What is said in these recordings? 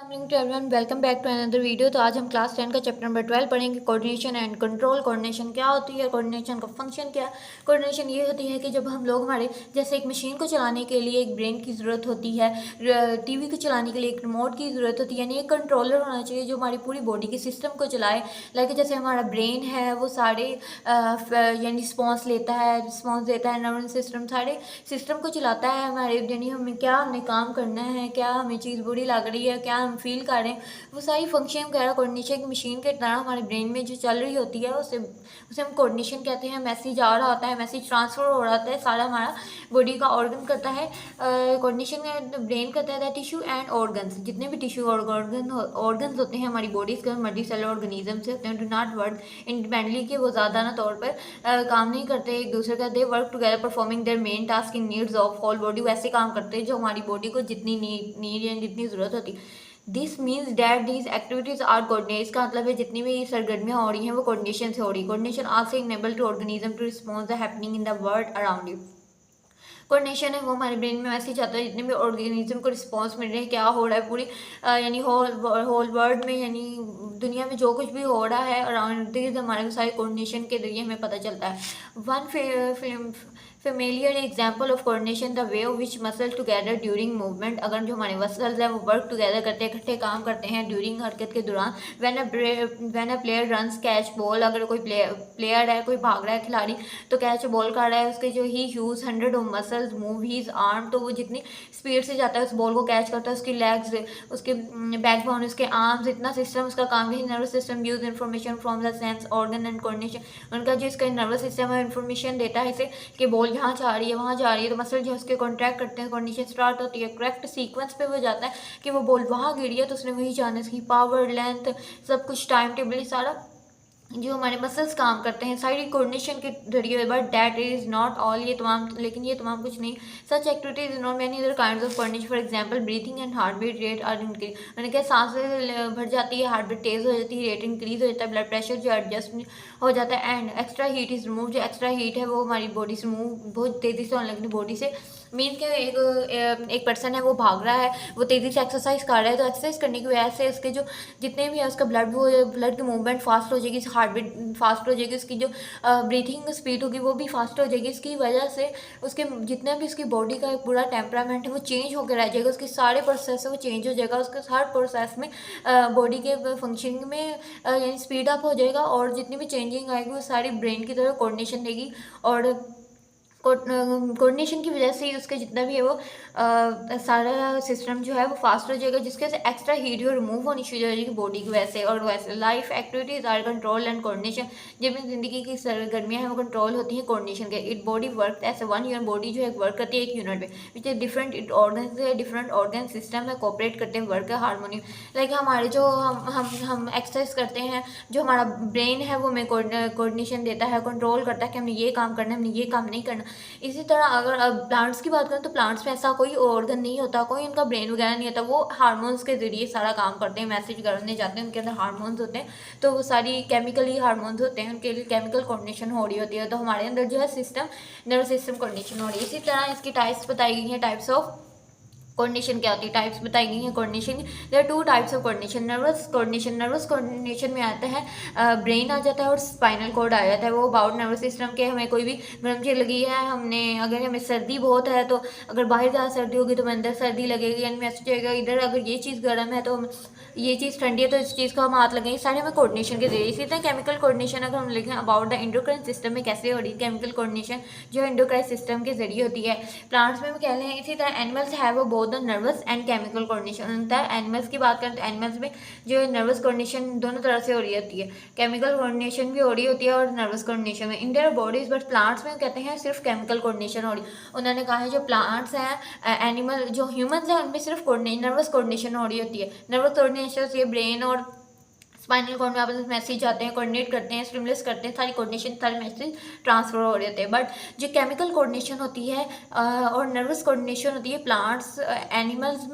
Everyone, welcome back to another video. तो आज हम क्लास 10 का चैप्टर नंबर 12 पढ़ेंगे, कोऑर्डिनेशन एंड कंट्रोल। कोऑर्डिनेशन क्या होती है, कोऑर्डिनेशन का फंक्शन क्या है। कोऑर्डिनेशन ये होती है कि जब हम लोग हमारे जैसे एक मशीन को चलाने के लिए एक ब्रेन की ज़रूरत होती है, टीवी को चलाने के लिए एक रिमोट की ज़रूरत होती है, यानी एक कंट्रोलर होना चाहिए जो हमारी पूरी बॉडी के सिस्टम को चलाए। लाइक जैसे हमारा ब्रेन है वो सारे यानी रिस्पॉन्स लेता है, रिस्पॉन्स देता है, नर्वस सिस्टम सारे सिस्टम को चलाता है हमारे, यानी हमें क्या हमने काम करना है, क्या हमें चीज़ बुरी लग रही है, क्या हम फील कर रहे हैं, वो सारी फंक्शन वगैरह कोऑर्डिनेशन की मशीन के तरह हमारे ब्रेन में जो चल रही होती है उसे हम कोऑर्डिनेशन कहते हैं। मैसेज आ रहा होता है, मैसेज ट्रांसफर हो रहा होता है, सारा हमारा बॉडी का ऑर्गन करता है कोऑर्डिनेशन में। ब्रेन करता है टिश्यू एंड ऑर्गन्स, जितने भी टिश्यू और ऑर्गन्स होते हैं हमारी बॉडीज के मल्टी सेल ऑर्गेनिज्म से होते हैं, डू नॉट वर्क इंडिपेंडेंटली, कि वो ज़्यादा ना तौर पर काम नहीं करते एक दूसरे का। They work together performing their main task in needs of whole body. वैसे काम करते हैं जो हमारी बॉडी को जितनी नीड या जितनी ज़रूरत होती है। This means that these activities are coordinate. इसका मतलब है जितनी भी सरगर्मियाँ हो रही हैं वो कोऑर्डिनेशन से हो रही है। Coordination also enable to organism to response the happening in the world around you. Coordination है वो हमारे ब्रेन में मैसेज आता है जितने भी ऑर्गेनिज्म को रिस्पॉन्स मिल रहे हैं, क्या हो रहा है पूरी यानी होल वर्ल्ड में, यानी दुनिया में जो कुछ भी हो रहा है अराउंड दिस, हमारे सारे कोऑर्डिनेशन के जरिए हमें पता चलता है। One familiar example of coordination the way which muscle together during movement. अगर जो हमारे मसल्स हैं वो वर्क टुगेदर करते हैं, इकट्ठे काम करते हैं ड्यूरिंग हरकत के दौरान। When a player runs catch ball, अगर कोई प्लेयर है, कोई भाग रहा है खिलाड़ी, तो कैच बॉल कर रहा है, उसके जो he use 100 of muscles move his arm, तो वो जितनी स्पीड से जाता है उस बॉल को कैच करता है, उसकी लेग्स, उसके बैकबोन, उसके आर्म्स, इतना सिस्टम उसका काम है। Nervous system use information from the sense organ and coordination. उनका जो इसका नर्वस सिस्टम है इन्फॉर्मेशन देता है इसे कि बॉल यहाँ जा रही है, वहाँ जा रही है, तो मसल जो है उसके कॉन्ट्रैक्ट करते हैं, कोऑर्डिनेशन स्टार्ट होती है। करेक्ट सीक्वेंस पे वो जाता है कि वो बॉल वहाँ गिरी है तो उसने वही जाना है। इसकी पावर, लेंथ, सब कुछ टाइम टेबल सारा जो हमारे मसल्स काम करते हैं सारी कोऑर्डिनेशन के जरिए। But that is not all, ये तमाम, लेकिन ये तमाम कुछ नहीं। Such activities is not many other kinds of coordination. For example breathing and heart beat rate are increase. मैंने कहा सांसें भर जाती है, हार्ट बीट तेज हो जाती है, रेट इंक्रीज हो जाता है, ब्लड प्रेशर जो एडजस्ट हो जाता है। And extra heat is remove. जो एक्स्ट्रा हीट है वो हमारी बॉडी से मूव बहुत तेज़ी से होने लगती है बॉडी से। मीन के एक पर्सन है वो भाग रहा है, वो तेज़ी से एक्सरसाइज कर रहा है, तो एक्सरसाइज करने की वजह से उसके जो जितने भी है उसका ब्लड की मूवमेंट फास्ट हो जाएगी, हार्ट बीट फास्ट हो जाएगी, उसकी जो ब्रीथिंग स्पीड होगी वो भी फास्ट हो जाएगी। इसकी वजह से उसके जितना भी उसकी बॉडी का एक पूरा टेम्परामेंट है वो चेंज होकर रह जाएगा, उसके सारे प्रोसेस है वो चेंज हो जाएगा, उसके हर प्रोसेस में बॉडी के फंक्शनिंग में यानी स्पीड अप हो जाएगा, और जितनी भी चेंजिंग आएगी वो सारी ब्रेन की तरफ कोऑर्डिनेशन देगी। और कोऑर्डिनेशन की वजह से ही उसका जितना भी है वो सारा सिस्टम जो है वो फास्ट हो जाएगा, जिसके वजह से एक्स्ट्रा हीट जो रिमूव होनी शुरू हो जाएगी बॉडी की वजह से। और वैसे life activities are control and coordination. जब ज़िंदगी की सरगर्मियाँ हैं वो कंट्रोल होती हैं कोऑर्डिनेशन के। It body work as one unit. Body जो है वर्क करती है एक यूनिट में, which is different it organ से, डिफरेंट ऑर्गन सिस्टम है कोऑपरेट करते हैं, वर्क है हारमोनी। लाइक हमारे जो हम एक्सरसाइज करते हैं, जो हमारा ब्रेन है वो हमें कोऑर्डिनेशन देता है, कंट्रोल करता है कि हमने ये काम करना है, हमने ये काम नहीं करना। इसी तरह अगर अब प्लांट्स की बात करें तो प्लांट्स में ऐसा कोई ऑर्गन नहीं होता, कोई उनका ब्रेन वगैरह नहीं होता, वो हार्मोन्स के जरिए सारा काम करते हैं, मैसेज करने जाते हैं, उनके अंदर हार्मोन्स होते हैं, तो वो सारी केमिकली हार्मोन्स होते हैं, उनके लिए केमिकल कोऑर्डिनेशन हो रही होती है। तो हमारे अंदर जो है सिस्टम, नर्वस सिस्टम कोऑर्डिनेशन हो रही है। इसी तरह इसकी टाइप्स बताई गई हैं, टाइप्स ऑफ कोऑर्डिनेशन क्या होती है, टाइप्स बताई गई हैं coordination. There are two types of coordination. Nervous coordination में आता है ब्रेन आ जाता है और स्पाइनल कॉर्ड आ जाता है। वो अबाउट नर्वस सिस्टम के, हमें कोई भी गर्म चीज़ लगी है, हमने अगर हमें सर्दी बहुत है तो अगर बाहर ज़्यादा सर्दी होगी तो हमें अंदर सर्दी लगेगी, यानी मैसेज आएगा इधर अगर ये चीज़ गर्म है तो ये चीज़ ठंडी है तो इस चीज़ को हम हाथ लगेंगे, सारे हमें कोऑर्डिनेशन के जरिए। इसी तरह केमिकल कोऑर्डिनेशन अगर हम लिखें अबाउट द एंडोक्राइन सिस्टम में कैसे हो रही है केमिकल कोऑर्डिनेशन, जो एंडोक्राइन सिस्टम के जरिए होती है। प्लांट्स में हम कह रहे हैं। इसी तरह एनिमल्स है वो both the nervous and chemical coordination होता है। एनिमल्स की बात करें तो एनिमल्स में जो नर्वस कोऑर्डिनेशन दोनों तरह से हो रही होती है, केमिकल कोऑर्डिनेशन भी हो रही होती है और नर्वस कोऑर्डिनेशन में in their bodies. But plants में कहते हैं सिर्फ केमिकल कोऑर्डिनेशन हो रही। उन्होंने कहा है जो प्लांट्स हैं, एनिमल जो ह्यूमंस हैं, उनमें सिर्फ नर्वस कोऑर्डिनेशन हो रही होती है। नर्वस कोऑर्डिनेशन से ब्रेन और स्पाइनल कॉर्ड में आपस में मैसेज जाते हैं, कोऑर्डिनेट करते हैं, स्टिमुलस करते हैं, सारी कोऑर्डिनेशन, सारे मैसेज ट्रांसफर हो रहे होते हैं। बट जो केमिकल कोऑर्डिनेशन होती है और नर्वस कोऑर्डिनेशन होती है प्लांट्स एनिमल्स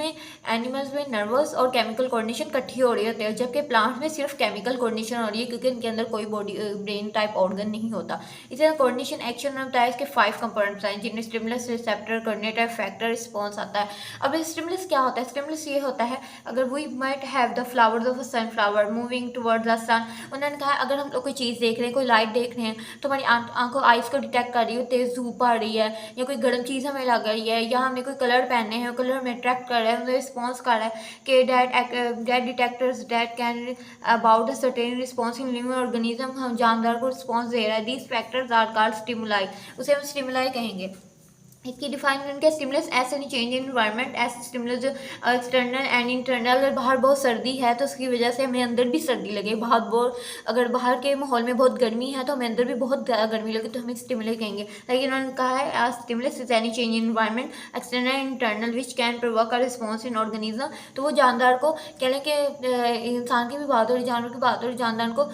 में नर्वस और केमिकल कोऑर्डिनेशन इकट्ठी हो रही होती है, जबकि प्लांट्स में सिर्फ केमिकल कोऑर्डिनेशन हो रही है क्योंकि इनके अंदर कोई बॉडी ब्रेन टाइप ऑर्गन नहीं होता। इसी तरह कोऑर्डिनेशन एक्शन में बताया इसके 5 कंपोनेंट्स हैं जिनमें stimulus, receptor, coordinator, factor, response आता है। अब स्टिमुलस क्या होता है? स्टिमुलस ये होता है, अगर we might have the flowers of a sunflower moving towards the sun, उन्होंने कहा अगर हम लोग कोई चीज़ देख रहे हैं, कोई लाइट देख रहे हैं तो हमारी आंखों आइज़ को डिटेक्ट कर रही है, तेज़ धूप आ रही है या कोई गर्म चीज़ हमें लग रही है या हमने कोई कलर पहने हैं, कलर हमें अट्रैक्ट कर रहा है, हमें रिस्पॉन्स कर रहा है कि that detectors that can about a certain response in living organism, हम जानदार को रिस्पॉन्स दे रहा है। These factors are called stimuli, उसे हम स्टिमुलाई कहेंगे। इसकी डिफाइन करके stimulus as any change in environment, as stimulus जो एक्सटर्नल एंड इंटरनल, अगर बाहर बहुत सर्दी है तो उसकी वजह से हमें अंदर भी सर्दी लगे, बहुत अगर बाहर के माहौल में बहुत गर्मी है तो हमें अंदर भी बहुत ज़्यादा गर्मी लगे तो हमें स्टिमुलस कहेंगे। लेकिन उन्होंने कहा है as stimulus is any change in environment external and internal which can provoke a response in organism. तो वो जानदार को कह लें कि इंसान की भी बात हो रही, जानवर की बात हो रही, जानदार को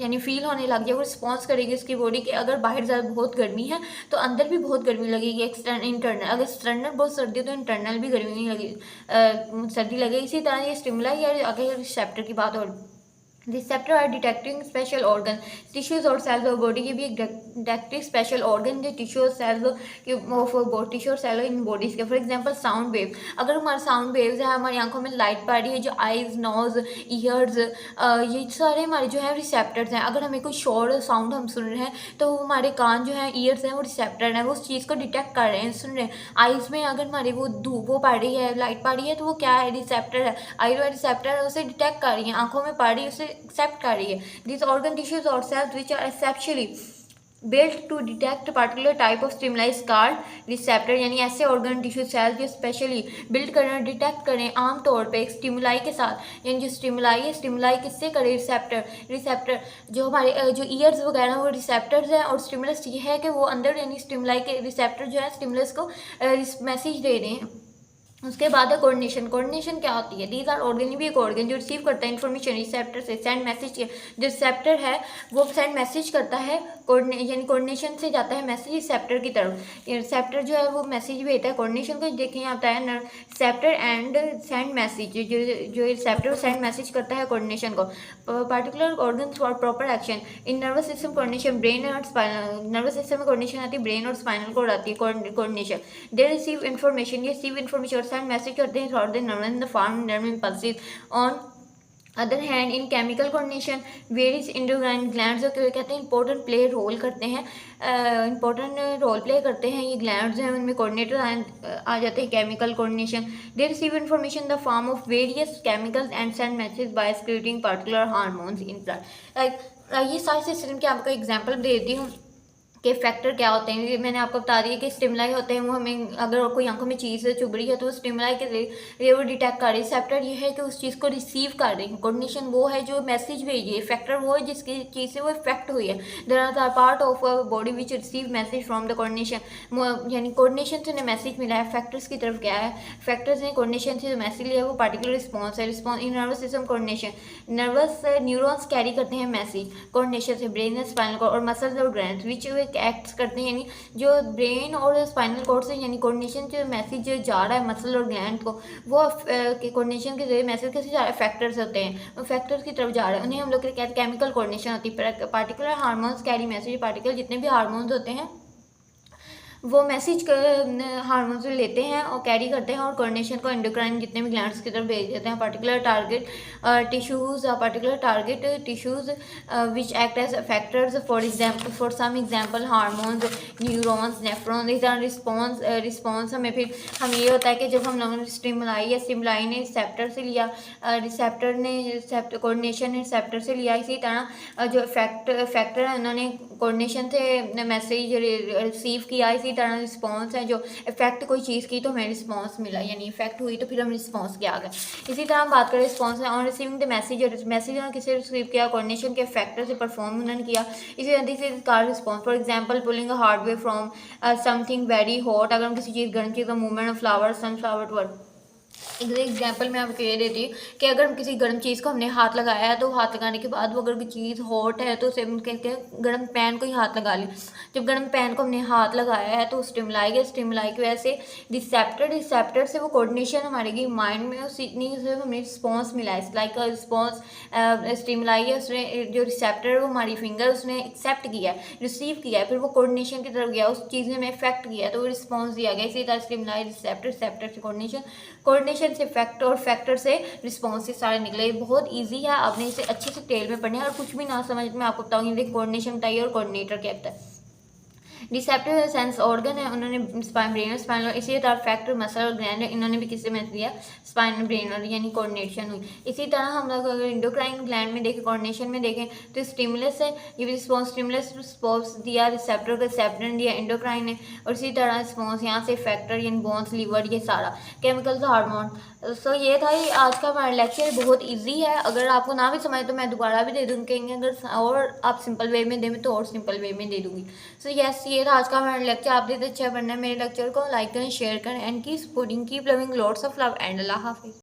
यानी फील होने लग जाए, वो रिस्पॉन्स करेगी उसकी बॉडी के अगर बाहर ज़्यादा बहुत गर्मी है तो अंदर भी बहुत गर्मी लगेगी। एक्सटर्नल इंटरनल, अगर एक्सटर्नल बहुत सर्दी है तो इंटरनल भी गर्मी नहीं लगी सर्दी लगेगी। इसी तरह ये स्टिमुलाई या अगर रिसेप्टर की बात हो, receptor are detecting special organ tissues और सेल्स ऑफ बॉडी की भी एक डिटेक्टिव स्पेशल ऑर्गन जो टिश्यू और सेल्स ऑफ टिश्यू और सेल इन बॉडीज के। फॉर एग्जांपल साउंड वेव, अगर हमारे साउंड वेव्स है, हमारी आंखों में लाइट पड़ रही है, जो आइज, नोज, ईयर्स, ये सारे हमारे जो है रिसेप्टर्स हैं। अगर हमें कोई शोर साउंड हम सुन रहे हैं तो हमारे कान जो है, ईयर्स हैं, वो रिसेप्टर हैं, वो उस चीज़ को डिटेक्ट कर रहे हैं, सुन रहे हैं। आइज़ में अगर हमारे वो धूप वो पड़ रही है, लाइट पड़ रही है तो वो क्या है? रिसेप्टर है, आई रिसेप्टर है, उसे डिटेक्ट कर रही है, आंखों में पड़ रही है उसे एक्सेप्ट कर रही है। दिस ऑर्गन टिश्यूज और cells which are exceptionally built to detect particular type of stimuli is called receptor, यानी ऐसे ऑर्गन टिश्यू सेल्स जो स्पेशली बिल्ड करें, डिटेक्ट करें आमतौर पे एक स्टिमुलाई के साथ, यानी जो स्टिमुलाई है, स्टिमुलाई किससे करें? रिसेप्टर जो हमारे जो ईयर्स वगैरह वो रिसेप्टर्स हैं, और स्टिमुलस ये है कि वो अंदर यानी स्टिमुलाई के रिसेप्टर जो है स्टिमुलस को मैसेज दे रहे हैं। उसके बाद है कोऑर्डिनेशन। कोऑर्डिनेशन क्या होती है? दीज आर ऑर्गन, भी एक ऑर्गन जो रिसीव करता है इन्फॉर्मेशन रिसेप्टर से, सेंड मैसेज। जो रिसेप्टर है वो सेंड मैसेज करता है, यानी कोऑर्डिनेशन से जाता है मैसेज रिसेप्टर की तरफ। रिसेप्टर जो है वो मैसेज भेजता है कोऑर्डिनेशन को। देखिए यहाँ आता है रिसेप्टर एंड सेंड मैसेज, जो रिसेप्टर सेंड मैसेज करता है कोऑर्डिनेशन को। Particular organ for proper action in nervous system coordination, brain और स्पाइनल, नर्वस सिस्टम में कोऑर्डिनेशन आती है, ब्रेन और स्पाइनल कोड आती है कोऑर्डिनेशन। दे रिसीव इन्फॉर्मेशन, ये रिसीव इन्फॉर्मेशन सेंड मैसेज करते हैं through the nerve in the form nerve impulses. On other hand in chemical coordination various endocrine glands जो कहते हैं इंपॉर्टेंट प्ले रोल करते हैं, इंपॉर्टेंट रोल प्ले करते हैं ये ग्लैंड्स हैं, उनमें कोऑर्डिनेटर आ जाते हैं chemical coordination. They receive information the form of various chemicals and send message bye secreting particular hormones in blood. ये सारे सिस्टम के आपको एग्जाम्पल दे देती हूँ के फैक्टर क्या होते हैं। ये मैंने आपको बता दिया कि स्टिमुलाई होते हैं, वो हमें अगर कोई आंखों में चीज़ चुभ रही है तो स्टिमुलाई के जरिए वो डिटेक्ट कर रही है। रिसेप्टर ये है कि उस चीज़ को रिसीव कर रही है। कोऑर्डिनेशन वो है जो मैसेज भेजी है। फैक्टर वो है जिसकी चीज़ से वो इफेक्ट हुई है। There are part of a body which receive message from the coordination, यानी कोऑर्डिनेशन से उन्हें मैसेज मिला है। फैक्टर्स की तरफ क्या है? फैक्टर्स ने कोऑर्डिनेशन से जो मैसेज लिया है वो पार्टिकुलर रिस्पॉन्स है। Response in nervous system coordination, nervous neurons carry करते हैं मैसेज कोऑर्डिनेशन से ब्रेन, स्पाइनल कॉर्ड और मसल्स और ग्लैंड्स विच एक्ट्स करते हैं, यानी जो ब्रेन और स्पाइनल कॉर्ड से यानी कोऑर्डिनेशन जो मैसेज जा रहा है मसल और ग्लैंड को, वो कोऑर्डिनेशन के जरिए मैसेज कैसे जा रहा है? फैक्टर्स होते हैं, वो फैक्टर्स की तरफ जा रहे हैं, उन्हें हम लोग कहते हैं केमिकल कोऑर्डिनेशन होती है। Particular hormones carry message, particular जितने भी हार्मोन्स होते हैं वो मैसेज हार्मोन से लेते हैं और कैरी करते हैं और कोऑर्डिनेशन को एंडोक्राइन जितने भी ग्लैंड्स की तरफ भेज देते हैं। Particular target tissues which act as factors, for some example hormones, neurons, nephrons. इस तरह रिस्पॉन्स हमें ये होता है कि जब हम लोगों ने स्टिमुलाई ने रिसेप्टर से लिया, रिसेप्टर ने कोऑर्डिनेशन ने रिसेप्टर से लिया, इसी तरह जो फैक्टर है उन्होंने कोऑर्डिनेशन से मैसेज रिसीव किया। इसी तरह रिस्पॉन्स है जो इफेक्ट कोई चीज़ की तो हमें रिस्पॉन्स मिला, यानी इफेक्ट हुई तो फिर हम रिस्पॉन्स के आ गए। इसी तरह हम बात करें रिस्पॉन्स है ऑन रिसीविंग द मैसेज उन्होंने किसे रिसीव किया? कोऑर्डिनेशन के फैक्टर से परफॉर्म उन्होंने किया। इसी तरह this is called response. For example pulling a hardware from something very hot, अगर हम किसी चीज़ गर्म चीज़ का movement of flower, sunflower to example मैं आपको ये देती हूँ कि अगर किसी गर्म चीज़ को हमने हाथ लगाया है तो हाथ लगाने के बाद वो अगर कोई चीज़ हॉट है तो उसे हम कहते हैं गर्म पैन को ही हाथ लगा लें। जब गर्म पैन को हमने हाथ लगाया है तो स्टिमुलाई की वजह से रिसेप्टर से वो कोऑर्डिनेशन हमारे की माइंड में उस इतनी से हमें रिस्पॉन्स मिला है, लाइक रिस्पॉन्स स्टिमुलाई है, उसने जो रिसेप्टर है वो हमारी फिंगर उसने एक्सेप्ट किया है, रिसीव किया है, फिर वो कोऑर्डिनेशन की तरफ गया, उस चीज़ ने हमें इफेक्ट किया तो वो रिस्पॉन्स दिया गया। इसी तरह स्टिमुलाई रिसेप्टर से कोऑर्डिनेशन से फैक्टर और फैक्टर से रिस्पॉन्स सारे निकले। बहुत इजी है, आपने इसे अच्छे से डिटेल में पढ़ना है। और कुछ भी ना समझ में आपको बताऊंगी कोऑर्डिनेशन बताइए और कोऑर्डिनेटर क्या होता है। रिसेप्टर सेंस ऑर्गन है, उन्होंने स्पाइन ब्रेन स्पाइनल, इसी तरह फैक्टर मसल और ग्लैंड है, इन्होंने भी किससे मैच दिया, स्पाइन ब्रेनर यानी कोऑर्डिनेशन हुई। इसी तरह हम लोग अगर इंडोक्राइन ग्लैंड में देखें, कोऑर्डिनेशन में देखें तो स्टिमुलस है, ये रिस्पॉन्स स्टिमुलस रिस्पॉन्स दिया रिसेप्टर को, रिसेप्टर ने दिया इंडोक्राइन ने, और इसी तरह रिस्पॉन्स यहाँ से फैक्टर यानी बोन्स लिवर ये सारा केमिकल्स हार्मोन। सो ये था ही आज का हमारा लेक्चर, बहुत इजी है। अगर आपको ना भी समझ तो मैं दोबारा भी दे दूँगी, कहेंगे अगर और आप सिंपल वे में दें तो और सिंपल वे में दे दूँगी। सो यस, ये था आज का हमारा लेक्चर। आप देते अच्छा पढ़ना है मेरे लेक्चर को, लाइक करें, शेयर करें and keep supporting, keep loving, lots of love and अल्लाह हाफिज़।